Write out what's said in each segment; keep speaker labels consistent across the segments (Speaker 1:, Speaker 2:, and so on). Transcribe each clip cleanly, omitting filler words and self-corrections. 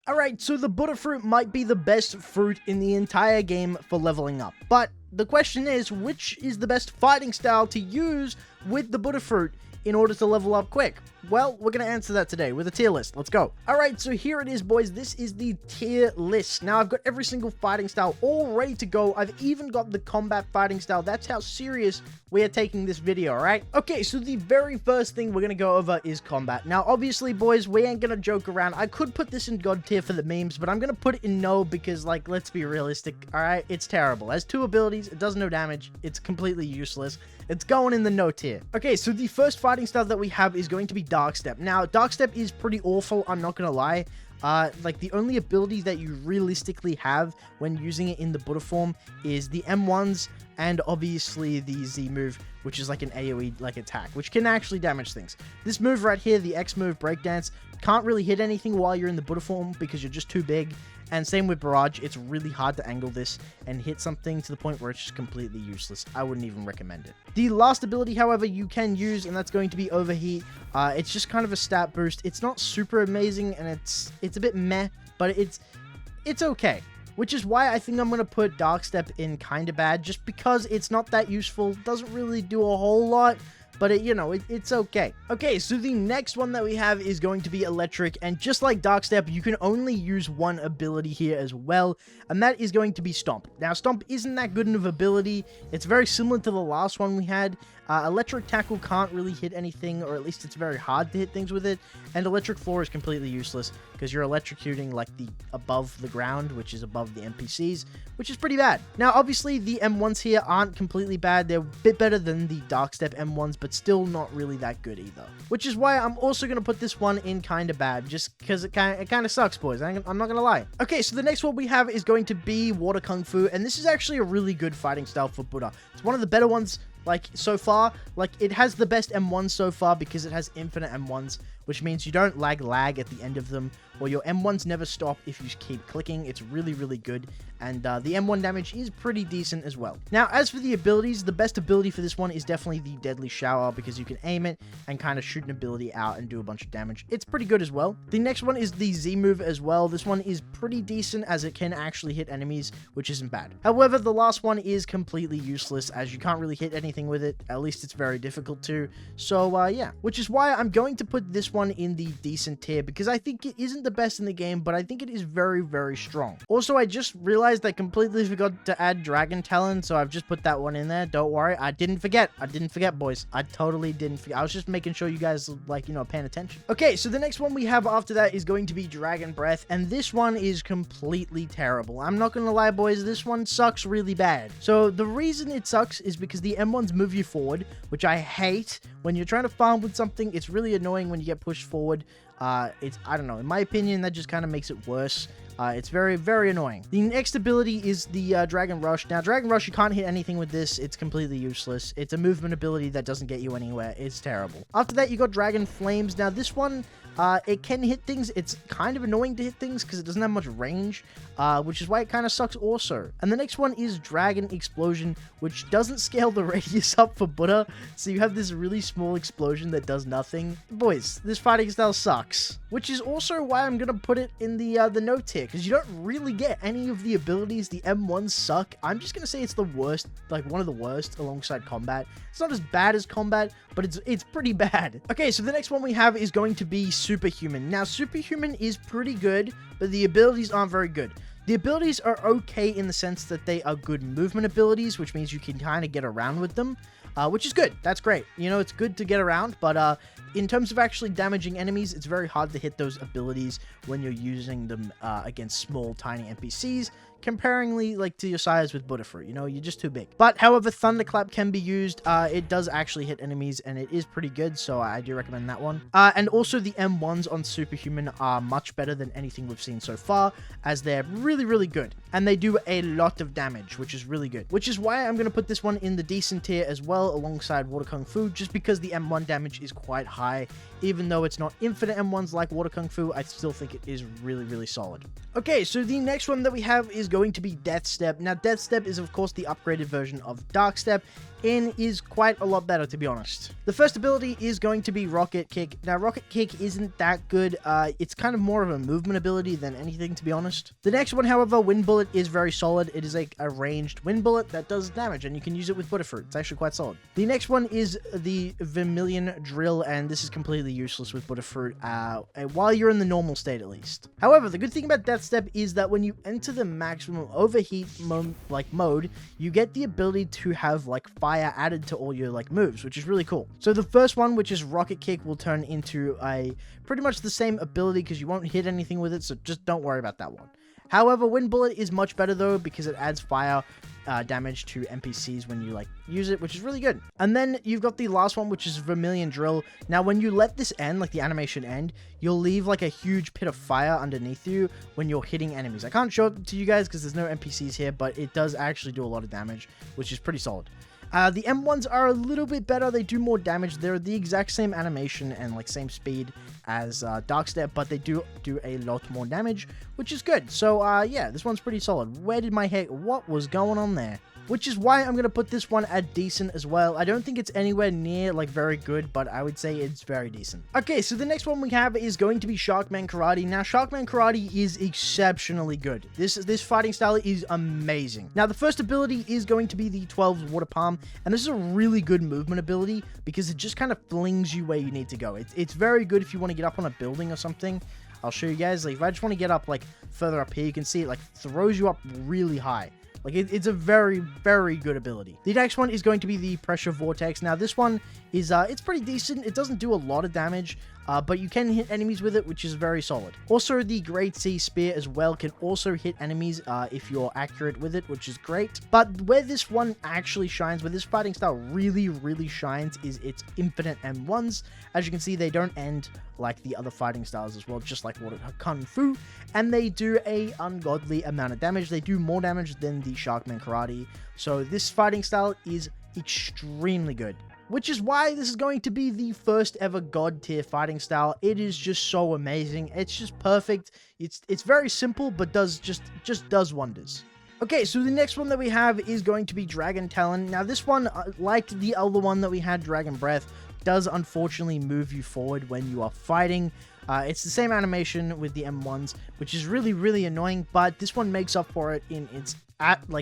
Speaker 1: Alright, so the Butterfruit might be the best fruit in the entire game for leveling up, but the question is, which is the best fighting style to use with the Butterfruit in order to level up quick? Well, we're going to answer that today with a tier list. Let's go. Alright, so here it is, boys. This is the tier list. Now, I've got every single fighting style all ready to go. I've even got the combat fighting style. That's how serious we are taking this video, alright? Okay, so the very first thing we're going to go over is combat. Now, obviously, boys, we ain't going to joke around. I could put this in God tier for the memes, but I'm going to put it in no because, like, let's be realistic, alright? It's terrible. It has 2 abilities. It does no damage. It's completely useless. It's going in the no tier. Okay, so the first fighting style that we have is going to be Dark Step. Now, Dark Step is pretty awful, I'm not gonna lie. Like, the only ability that you realistically have when using it in the Buddha form is the M1s and obviously the Z move, which is like an AoE like attack, which can actually damage things. This move right here, the X move, Breakdance, can't really hit anything while you're in the Buddha form because you're just too big. And same with Barrage, it's really hard to angle this and hit something to the point where it's just completely useless. I wouldn't even recommend it. The last ability, however, you can use, and that's going to be Overheat. It's just kind of a stat boost. It's not super amazing, and it's a bit meh, but it's okay. Which is why I think I'm going to put Dark Step in kinda bad, just because it's not that useful, doesn't really do a whole lot. But, it's okay. Okay, so the next one that we have is going to be Electric. And just like Dark Step, you can only use one ability here as well. And that is going to be Stomp. Now, Stomp isn't that good of ability. It's very similar to the last one we had. Electric Tackle can't really hit anything, or at least it's very hard to hit things with it. And Electric Floor is completely useless, because you're electrocuting like the above the ground, which is above the NPCs, which is pretty bad. Now, obviously, the M1s here aren't completely bad. They're a bit better than the Dark Step M1s, but still not really that good either. Which is why I'm also going to put this one in kinda bad, just because it kind of sucks, boys. I'm not going to lie. Okay, so the next one we have is going to be Water Kung Fu, and this is actually a really good fighting style for Buddha. It's one of the better ones, like, so far. Like, it has the best M1s so far because it has infinite M1s, which means you don't lag at the end of them, or your M1s never stop if you keep clicking. It's really, really good, and the M1 damage is pretty decent as well. Now, as for the abilities, the best ability for this one is definitely the Deadly Shower, because you can aim it and kind of shoot an ability out and do a bunch of damage. It's pretty good as well. The next one is the Z move as well. This one is pretty decent, as it can actually hit enemies, which isn't bad. However, the last one is completely useless, as you can't really hit anything with it. At least it's very difficult to. So, yeah. Which is why I'm going to put this one in the decent tier, because I think it isn't the best in the game, but I think it is very, very strong. Also, I just realized I completely forgot to add Dragon Talon, so I've just put that one in there. Don't worry, I didn't forget, boys. I totally didn't forget. I was just making sure you guys, like, paying attention. Okay, so the next one we have after that is going to be Dragon Breath, and this one is completely terrible. I'm not gonna lie, boys, this one sucks really bad. So the reason it sucks is because the M1s move you forward, which I hate. When you're trying to farm with something, it's really annoying when you get pushed forward. I don't know, in my opinion, that just kind of makes it worse. It's very, very annoying. The next ability is the Dragon Rush. Now, Dragon Rush, you can't hit anything with this. It's completely useless. It's a movement ability that doesn't get you anywhere. It's terrible. After that, you got Dragon Flames. Now, this one, it can hit things. It's kind of annoying to hit things because it doesn't have much range, which is why it kind of sucks also. And the next one is Dragon Explosion, which doesn't scale the radius up for Buddha, so you have this really small explosion that does nothing. Boys, this fighting style sucks. Which is also why I'm gonna put it in the no tier, because you don't really get any of the abilities. The M1s suck. I'm just gonna say it's the worst, like one of the worst alongside Combat. It's not as bad as Combat, but it's pretty bad. Okay, so the next one we have is going to be Superhuman. Now, Superhuman is pretty good, but the abilities aren't very good. The abilities are okay in the sense that they are good movement abilities, which means you can kind of get around with them, which is good. That's great. It's good to get around, but in terms of actually damaging enemies, it's very hard to hit those abilities when you're using them against small, tiny NPCs, comparingly like to your size with Butterfruit. You're just too big. But however, Thunderclap can be used. It does actually hit enemies, and it is pretty good, so I do recommend that one. And also the M1s on Superhuman are much better than anything we've seen so far, as they're really, really good, and they do a lot of damage, which is really good. Which is why I'm going to put this one in the decent tier as well, alongside Water Kung Fu, just because the M1 damage is quite high. Even though it's not infinite M1s like Water Kung Fu, I still think it is really, really solid. Okay, so the next one that we have is going to be Death Step. Now, Death Step is, of course, the upgraded version of Dark Step. in is quite a lot better, to be honest. The first ability is going to be Rocket Kick. Now, Rocket Kick isn't that good. It's kind of more of a movement ability than anything, to be honest. The next one, however, Wind Bullet, is very solid. It is like a ranged wind bullet that does damage, and you can use it with Butterfruit. It's actually quite solid. The next one is the Vermilion Drill, and this is completely useless with Butterfruit, while you're in the normal state at least. However, the good thing about Death Step is that when you enter the maximum overheat mode, you get the ability to have like fire added to all your like moves, which is really cool. So the first one, which is Rocket Kick, will turn into a pretty much the same ability because you won't hit anything with it, so just don't worry about that one. However, Wind Bullet is much better though because it adds fire damage to NPCs when you like use it, which is really good. And then you've got the last one, which is Vermilion Drill. Now, when you let this end, like the animation end, you'll leave like a huge pit of fire underneath you when you're hitting enemies. I can't show it to you guys because there's no NPCs here, but it does actually do a lot of damage, which is pretty solid. The M1s are a little bit better. They do more damage. They're the exact same animation and like same speed as Dark Step, but they do a lot more damage, which is good. So yeah, this one's pretty solid. Where did my head? What was going on there? Which is why I'm going to put this one at decent as well. I don't think it's anywhere near like very good, but I would say it's very decent. Okay, so the next one we have is going to be Sharkman Karate. Now, Sharkman Karate is exceptionally good. This fighting style is amazing. Now, the first ability is going to be the 12 Water Palm, and this is a really good movement ability because it just kind of flings you where you need to go. It's very good if you want to get up on a building or something. I'll show you guys. Like, if I just want to get up like further up here, you can see it like throws you up really high. Like, it's a very, very good ability. The next one is going to be the Pressure Vortex. Now, this one is, it's pretty decent. It doesn't do a lot of damage, but you can hit enemies with it, which is very solid. Also, the Great Sea Spear as well can also hit enemies if you're accurate with it, which is great. But where this one actually shines, where this fighting style really, really shines, is its infinite M1s. As you can see, they don't end like the other fighting styles as well, just like Kung Fu, and they do a ungodly amount of damage. They do more damage than the Sharkman Karate, so this fighting style is extremely good, which is why this is going to be the first ever God tier fighting style. It is just so amazing. It's just perfect. It's very simple, but just does wonders. Okay, so the next one that we have is going to be Dragon Talon. Now, this one, like the other one that we had, Dragon Breath, does unfortunately move you forward when you are fighting. It's the same animation with the M1s, which is really, really annoying, but this one makes up for it in its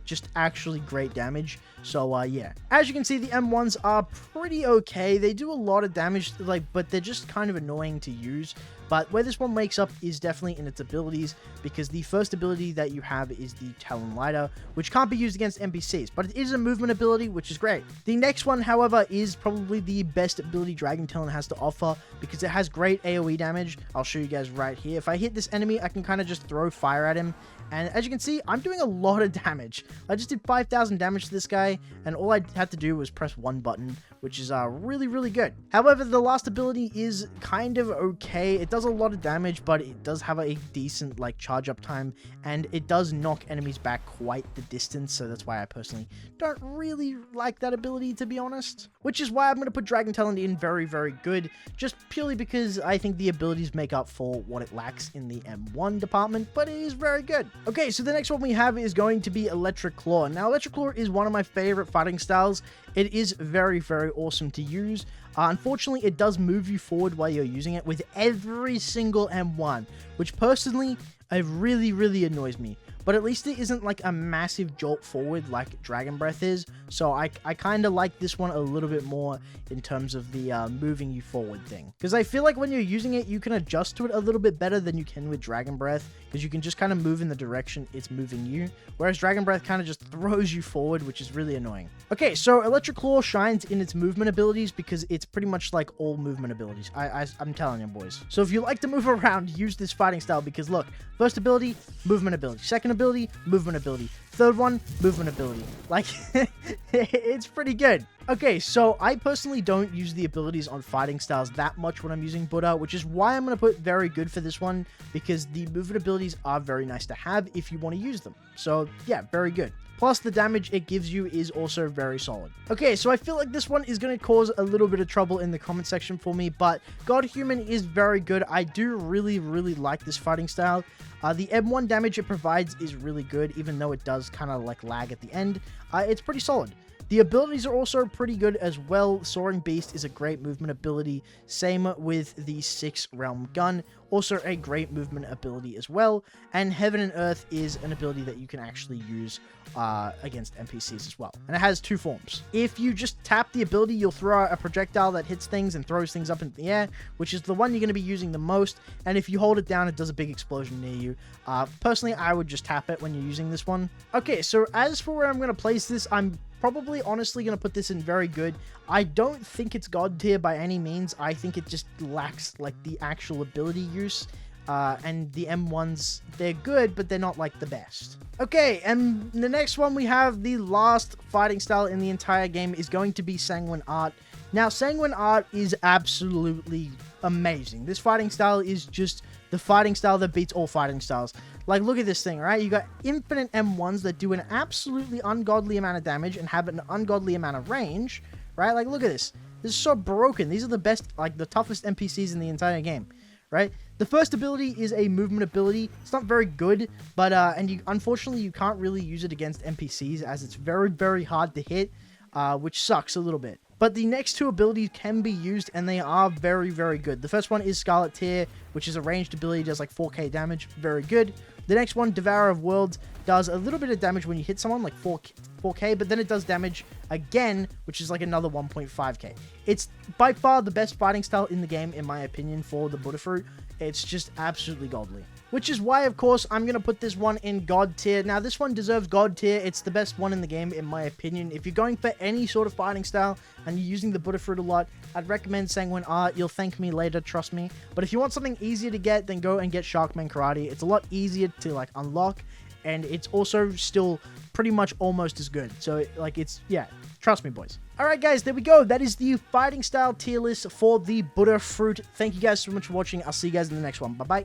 Speaker 1: just actually great damage. So yeah, as you can see, the M1s are pretty okay. They do a lot of damage, but they're just kind of annoying to use. But where this one makes up is definitely in its abilities, because the first ability that you have is the Talon Lighter, which can't be used against NPCs, but it is a movement ability, which is great. The next one, however, is probably the best ability Dragon Talon has to offer, because it has great AoE damage. I'll show you guys right here. If I hit this enemy, I can kind of just throw fire at him, and as you can see, I'm doing a lot of damage. I just did 5,000 damage to this guy, and all I had to do was press one button, which is really, really good. However, the last ability is kind of okay. It does a lot of damage, but it does have a decent charge up time, and it does knock enemies back quite the distance, so that's why I personally don't really like that ability, to be honest. Which is why I'm going to put Dragon Talon in very, very good, just purely because I think the abilities make up for what it lacks in the M1 department, but it is very good. Okay, so the next one we have is going to be Electric Claw. Now, Electric Claw is one of my favorite fighting styles. It is very, very awesome to use. Unfortunately, it does move you forward while you're using it with every single M1, which personally, it really, really annoys me. But at least it isn't like a massive jolt forward like Dragon Breath is, so I kind of like this one a little bit more in terms of the moving you forward thing. Because I feel like when you're using it, you can adjust to it a little bit better than you can with Dragon Breath, because you can just kind of move in the direction it's moving you, whereas Dragon Breath kind of just throws you forward, which is really annoying. Okay, so Electric Claw shines in its movement abilities because it's pretty much like all movement abilities. I'm telling you, boys. So if you like to move around, use this fighting style, because look, first ability, movement ability. Second ability, movement ability. Third one, movement ability. Like, it's pretty good. Okay, so I personally don't use the abilities on fighting styles that much when I'm using Buddha, which is why I'm going to put very good for this one, because the movement abilities are very nice to have if you want to use them. So yeah, very good. Plus, the damage it gives you is also very solid. Okay, so I feel like this one is going to cause a little bit of trouble in the comment section for me, but Godhuman is very good. I do really, really like this fighting style. The M1 damage it provides is really good, even though it does kind of lag at the end. It's pretty solid. The abilities are also pretty good as well. Soaring Beast is a great movement ability. Same with the 6 Realm Gun, also a great movement ability as well. And Heaven and Earth is an ability that you can actually use against NPCs as well. And it has 2 forms. If you just tap the ability, you'll throw out a projectile that hits things and throws things up in the air, which is the one you're going to be using the most. And if you hold it down, it does a big explosion near you. Personally, I would just tap it when you're using this one. Okay, so as for where I'm going to place this, I'm probably honestly going to put this in very good. I don't think it's God tier by any means. I think it just lacks like the actual ability use. And the M1s, they're good, but they're not like the best. Okay, and the next one we have, the last fighting style in the entire game, is going to be Sanguine Art. Now, Sanguine Art is absolutely amazing. This fighting style is just the fighting style that beats all fighting styles. Like, look at this thing, right? You got infinite M1s that do an absolutely ungodly amount of damage and have an ungodly amount of range, right? Like, look at this. This is so broken. These are the best, like, the toughest NPCs in the entire game, right? The first ability is a movement ability. It's not very good, but, unfortunately, you can't really use it against NPCs as it's very, very hard to hit, which sucks a little bit. But the next 2 abilities can be used, and they are very, very good. The first one is Scarlet Tear, which is a ranged ability, does like 4k damage. Very good. The next one, Devourer of Worlds, does a little bit of damage when you hit someone, like 4k, but then it does damage again, which is like another 1.5k. It's by far the best fighting style in the game, in my opinion, for the Buddha Fruit. It's just absolutely godly. Which is why, of course, I'm going to put this one in God tier. Now, this one deserves God tier. It's the best one in the game, in my opinion. If you're going for any sort of fighting style and you're using the Buddha Fruit a lot, I'd recommend Sanguine Art. You'll thank me later, trust me. But if you want something easier to get, then go and get Sharkman Karate. It's a lot easier to, like, unlock, and it's also still pretty much almost as good. So, like, it's, yeah, trust me, boys. Alright, guys, there we go. That is the fighting style tier list for the Buddha Fruit. Thank you guys so much for watching. I'll see you guys in the next one. Bye-bye.